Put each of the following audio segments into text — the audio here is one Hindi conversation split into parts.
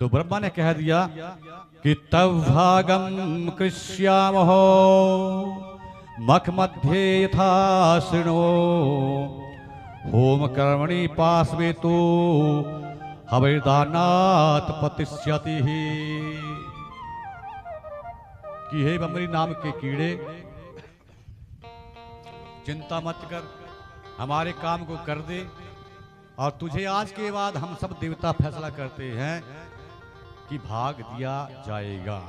तो ब्रह्मा ने कह दिया कि तव भागम कृष्यामहो मख मध्य यथा शृणो होम कर्मणि पार्श्वे तो हविर्दानात् प्रतिष्यति कि हे बमरी नाम के कीड़े, चिंता मत कर, हमारे काम को कर दे और तुझे आज के बाद हम सब देवता फैसला करते हैं कि भाग दिया जाएगा।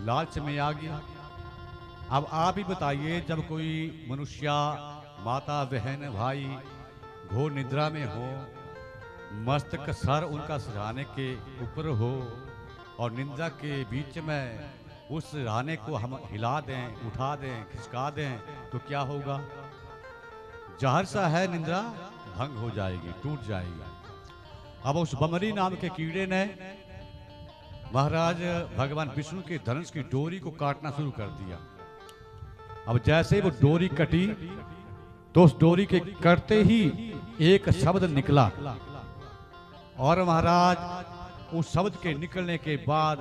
लालच में आ गया। अब आप ही बताइए, जब कोई मनुष्य माता बहन भाई घोर निद्रा में हो, मस्तक सर उनका सिरहाने के ऊपर हो और निंदा के बीच में उस सिरहाने को हम हिला दें, उठा दें, खिसका दें तो क्या होगा? जहर सा है, निंद्रा भंग हो जाएगी, टूट जाएगी। अब उस बमरी नाम के कीड़े ने महाराज भगवान विष्णु के धनुष की डोरी को काटना शुरू कर दिया। अब जैसे ही वो डोरी कटी तो उस डोरी के कटते ही एक शब्द निकला और महाराज उस शब्द के निकलने के बाद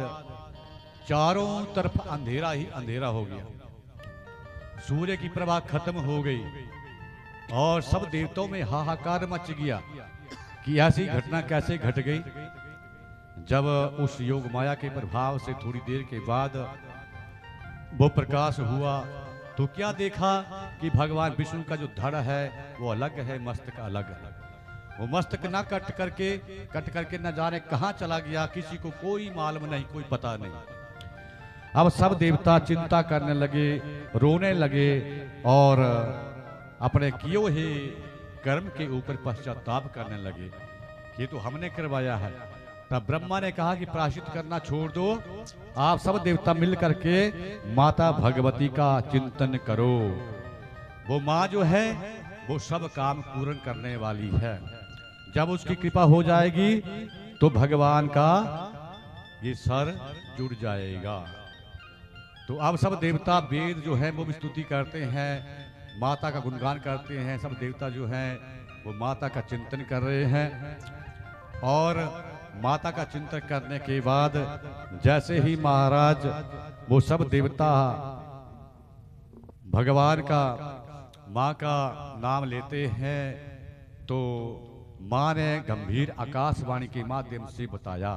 चारों तरफ अंधेरा ही अंधेरा हो गया। सूर्य की प्रभा खत्म हो गई और सब देवताओं में हाहाकार मच गया कि ऐसी घटना कैसे घट गई। जब उस योग माया के प्रभाव से थोड़ी देर के बाद वो प्रकाश हुआ तो क्या देखा कि भगवान विष्णु का जो धड़ है वो अलग है, मस्तक अलग है। वो मस्तक ना कट करके न जाने कहां चला गया, किसी को कोई मालूम नहीं, कोई पता नहीं। अब सब देवता चिंता करने लगे, रोने लगे और अपने किए हुए कर्म के ऊपर पश्चाताप करने लगे कि तो हमने करवाया है। तब ब्रह्मा ने कहा कि प्रायश्चित करना छोड़ दो, आप सब देवता मिल करके माता भगवती का चिंतन करो। वो माँ जो है वो सब काम पूर्ण करने वाली है। जब उसकी कृपा हो जाएगी तो भगवान का ये सर जुड़ जाएगा। तो अब सब देवता वेद जो है वो भी स्तुति करते हैं, माता का गुणगान करते हैं। सब देवता जो हैं वो माता का चिंतन कर रहे हैं और माता का चिंतन करने के बाद जैसे ही महाराज वो सब देवता भगवान का माँ का नाम लेते हैं तो माँ ने गंभीर आकाशवाणी के माध्यम से बताया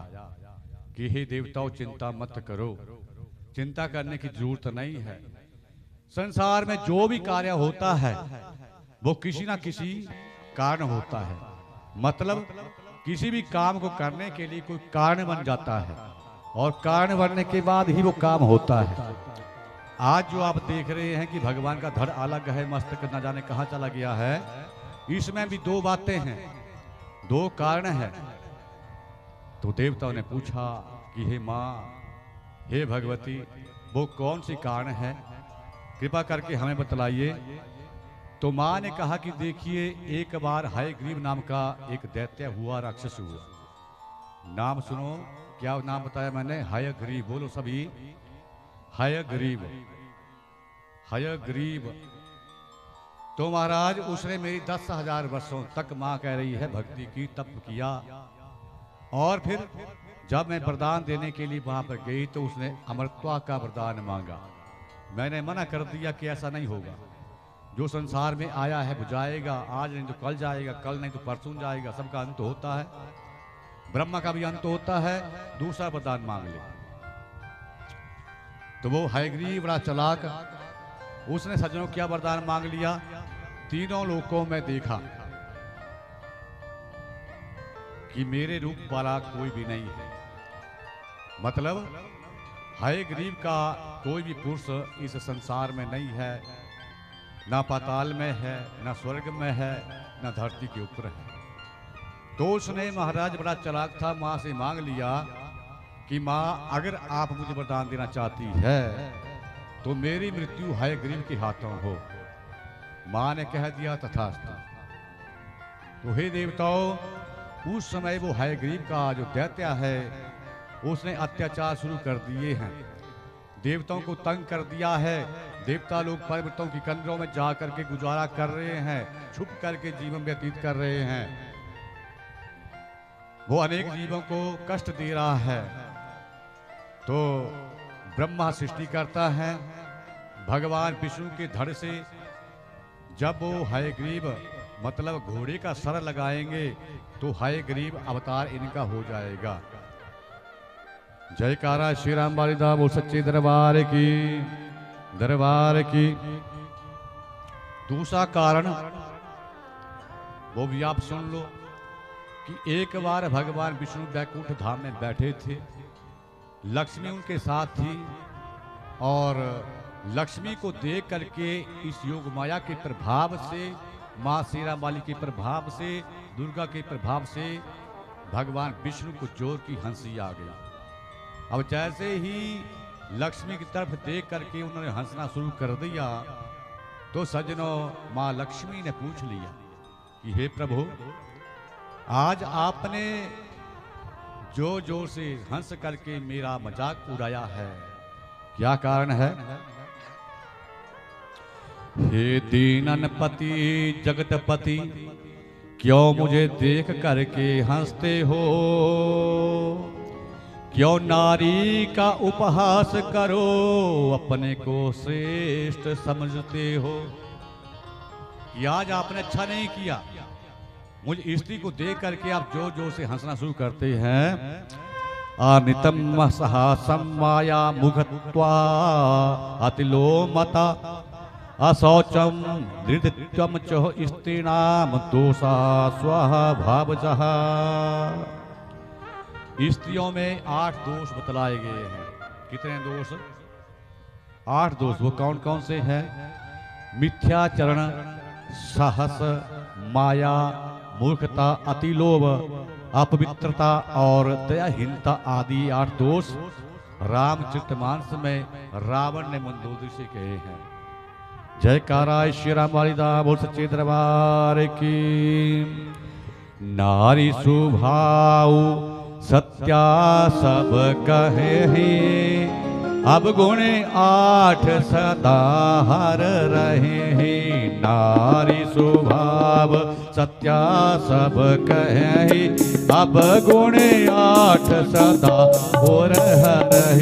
कि हे देवताओं, चिंता मत करो, चिंता करने की जरूरत नहीं है। संसार में जो भी कार्य होता है वो किसी ना किसी कारण होता है। मतलब किसी भी काम को करने के लिए कोई कारण बन जाता है और कारण बनने के बाद ही वो काम होता है। आज जो आप देख रहे हैं कि भगवान का धड़ अलग है, मस्तक न जाने कहां चला गया है, इसमें भी दो बातें हैं, दो कारण हैं। तो देवताओं ने पूछा कि हे माँ, हे भगवती, वो कौन सी कारण है, कृपा करके हमें बतलाइए। तो माँ ने कहा कि देखिए, एक बार हयग्रीव नाम का एक दैत्य हुआ, राक्षस हुआ। नाम सुनो, क्या नाम बताया मैंने? हयग्रीव। बोलो सभी, हयग्रीव। हयग्रीव। तो महाराज उसने मेरी 10,000 वर्षों तक, माँ कह रही है, भक्ति की, तप किया। और फिर जब मैं वरदान देने के लिए वहां पर गई तो उसने अमरत्वा का वरदान मांगा। मैंने मना कर दिया कि ऐसा नहीं होगा, जो संसार में आया है वो जाएगा, आज नहीं तो कल जाएगा, कल नहीं तो परसों जाएगा, सबका अंत होता है, ब्रह्मा का भी अंत होता है, दूसरा वरदान मांग ले। तो वो हयग्रीव बड़ा चालाक, उसने सज्जनों क्या वरदान मांग लिया? तीनों लोकों में देखा कि मेरे रूप वाला कोई भी नहीं है। मतलब हयग्रीव का कोई भी पुरुष इस संसार में नहीं है, ना पाताल में है, ना स्वर्ग में है, ना धरती के ऊपर है। तो उसने, महाराज बड़ा चालाक था, माँ से मांग लिया कि माँ, अगर आप मुझे वरदान देना चाहती है तो मेरी मृत्यु हयग्रीव के हाथों हो। माँ ने कह दिया तथास्तु। तो हे देवताओं, उस समय वो हयग्रीव का जो दैत्य है उसने अत्याचार शुरू कर दिए हैं, देवताओं को तंग कर दिया है। देवता लोग पर्वतों की कंदरों में जा करके गुजारा कर रहे हैं, छुप करके जीवन व्यतीत कर रहे हैं। वो अनेक जीवों को कष्ट दे रहा है। तो ब्रह्मा सृष्टि करता है, भगवान विष्णु के धड़ से जब वो हयग्रीव मतलब घोड़े का सर लगाएंगे तो हयग्रीव अवतार इनका हो जाएगा। जयकारा श्री राम बालिदा बोल सच्चे दरबार की। दूसरा कारण वो भी आप सुन लो कि एक बार भगवान विष्णु वैकुंठ धाम में बैठे थे, लक्ष्मी उनके साथ थी और लक्ष्मी को देख करके इस योग माया के प्रभाव से, माँ शेरा माली के प्रभाव से, दुर्गा के प्रभाव से भगवान विष्णु को जोर की हंसी आ गई। अब जैसे ही लक्ष्मी की तरफ देख करके उन्होंने हंसना शुरू कर दिया तो सज्जनों माँ लक्ष्मी ने पूछ लिया कि हे प्रभु, आज आपने जो जोर से हंस करके मेरा मजाक उड़ाया है, क्या कारण है? हे दीननपति जगतपति, क्यों मुझे देख करके हंसते हो? क्यों नारी का उपहास करो, अपने को श्रेष्ठ समझते हो? कि आज आपने अच्छा नहीं किया, मुझ स्त्री को देख करके आप जोर जोर से हंसना शुरू करते हैं। अनितम सहसम माया मुखत्वा अतिलोमता असौचम दृढ़ चो स्त्रीणाम दोषा स्वभावजः। स्त्रियों में 8 दोष बतलाए गए हैं। कितने दोष? 8 दोष। वो कौन कौन से हैं? मिथ्याचरण, साहस, माया, मूर्खता, अतिलोभ, अपवित्रता और दयाहीनता आदि 8 दोष रामचरितमानस में रावण ने मंदोदरी से कहे हैं। जयकारा श्री राम वालिदा बोल सच्चे दरबार की। नारी स्वभाव सत्या सब कहे, अब गुण 8 सदा हर रहे। नारी स्वभाव सत्या सब कहे, अब गुण 8 सदा और रहे।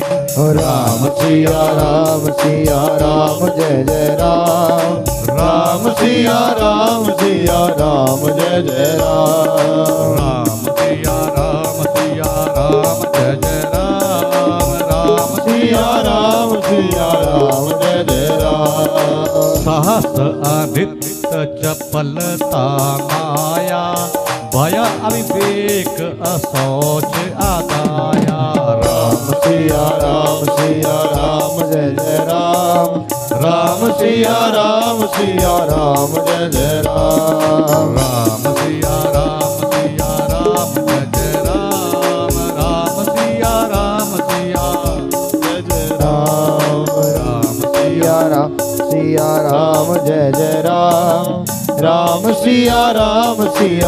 राम सिया राम जय जय राम। राम सिया राम जय जय राम। राम सिया राम जय जय राम। राम सिया राम जय जय राम। सहस अनित चपलता माया, भय अविवेक असौच आदाया। राम सिया राम जय जय राम। राम सिया राम जय जय राम। राम सिया राम जय जय राम। राम सिया राम जय जय राम। राम सिया राम जय जय राम। राम सिया राम जय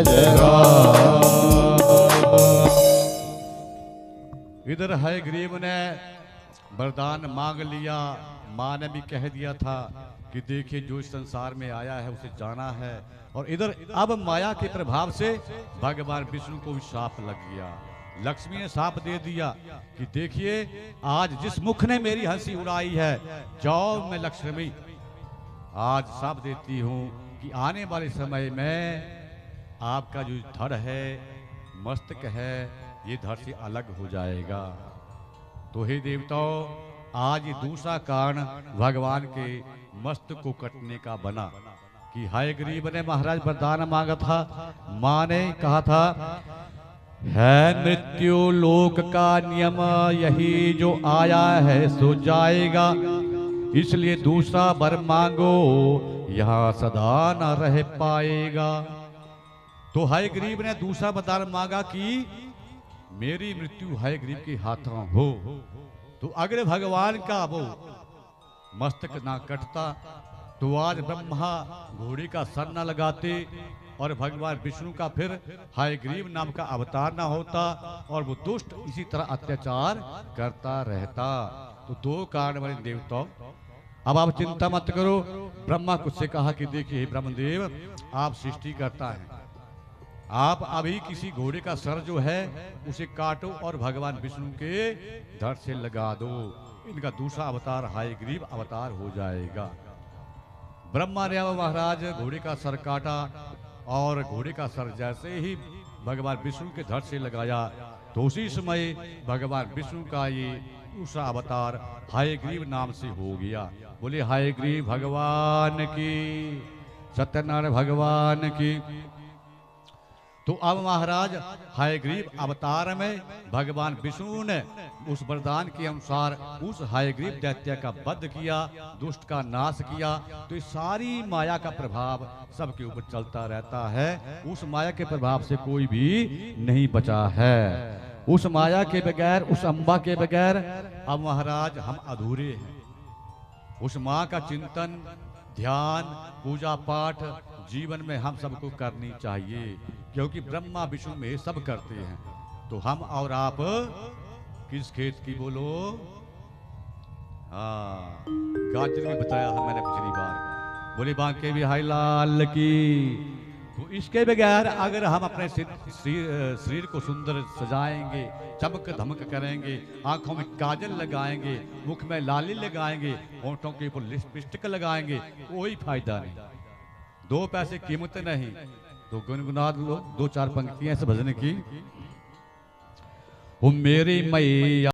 जय राम। इधर हयग्रीव ने वरदान मांग लिया। माँ ने भी कह दिया था कि देखिए जो इस संसार में आया है उसे जाना है। और इधर अब माया के प्रभाव से भगवान विष्णु को भी शाप लग गया। लक्ष्मी ने शाप दे दिया कि देखिए आज जिस मुख ने मेरी हंसी उड़ाई है, जाओ मैं लक्ष्मी आज शाप देती हूँ कि आने वाले समय में आपका जो धड़ है, मस्तक है, ये धड़ से अलग हो जाएगा। तो हे देवताओं, आज ये दूसरा कारण भगवान के मस्तक को कटने का बना कि हयग्रीव ने महाराज वरदान मांगा था। माँ ने कहा था है मृत्यु लोक का नियम, यही जो आया है सो जाएगा, इसलिए दूसरा वर मांगो यहाँ सदा न रह पाएगा। तो हयग्रीव ने दूसरा वरदान मांगा कि मेरी मृत्यु हयग्रीव के हाथों हो। तो अगर भगवान का वो मस्तक ना कटता तो आज ब्रह्मा घोड़े का सर न लगाते और भगवान विष्णु का फिर हयग्रीव नाम का अवतार ना होता और वो दुष्ट इसी तरह अत्याचार करता रहता। तो 2 कारण वाले देवताओं, अब आप चिंता मत करो। ब्रह्मा कुछ से कहा कि देखिए ब्रह्मदेव, आप सृष्टि करता है, आप अभी किसी घोड़े का सर जो है उसे काटो और भगवान विष्णु के धड़ से लगा दो, इनका दूसरा अवतार हयग्रीव अवतार हो जाएगा। ब्रह्मा ने अब महाराज घोड़े का सर काटा और घोड़े का सर जैसे ही भगवान विष्णु के धड़ से लगाया तो उसी समय भगवान विष्णु का ये दूसरा अवतार हयग्रीव नाम से हो गया। बोले हयग्रीव भगवान की, सत्यनारायण भगवान की। तो अब महाराज हयग्रीव अवतार में भगवान विष्णु ने उस वरदान के अनुसार उस हयग्रीव दैत्य का वध किया, दुष्ट का नाश किया। तो इस सारी माया का प्रभाव सबके ऊपर चलता रहता है, उस माया के प्रभाव से कोई भी नहीं बचा है। उस माया के बगैर, उस अम्बा के बगैर अब महाराज हम अधूरे हैं। उस माँ का चिंतन, ध्यान, पूजा पाठ जीवन में हम सबको करनी चाहिए, क्योंकि ब्रह्मा विष्णु में सब करते हैं। तो हम और आप किस खेत की बोलो? हाँ, गाजर में बताया है मैंने पिछली बार। बोले बांके बिहारी लाल की। तो इसके बगैर अगर हम अपने शरीर को सुंदर सजाएंगे, चमक धमक करेंगे, आंखों में काजल लगाएंगे, मुख में लाली लगाएंगे, होंठों के ऊपर लिपस्टिक लगाएंगे, कोई फायदा नहीं, 2 पैसे कीमत नहीं। तो गुनगुना लो 2-4 पंक्तियां ऐसे भजन की। ओ मेरी मैया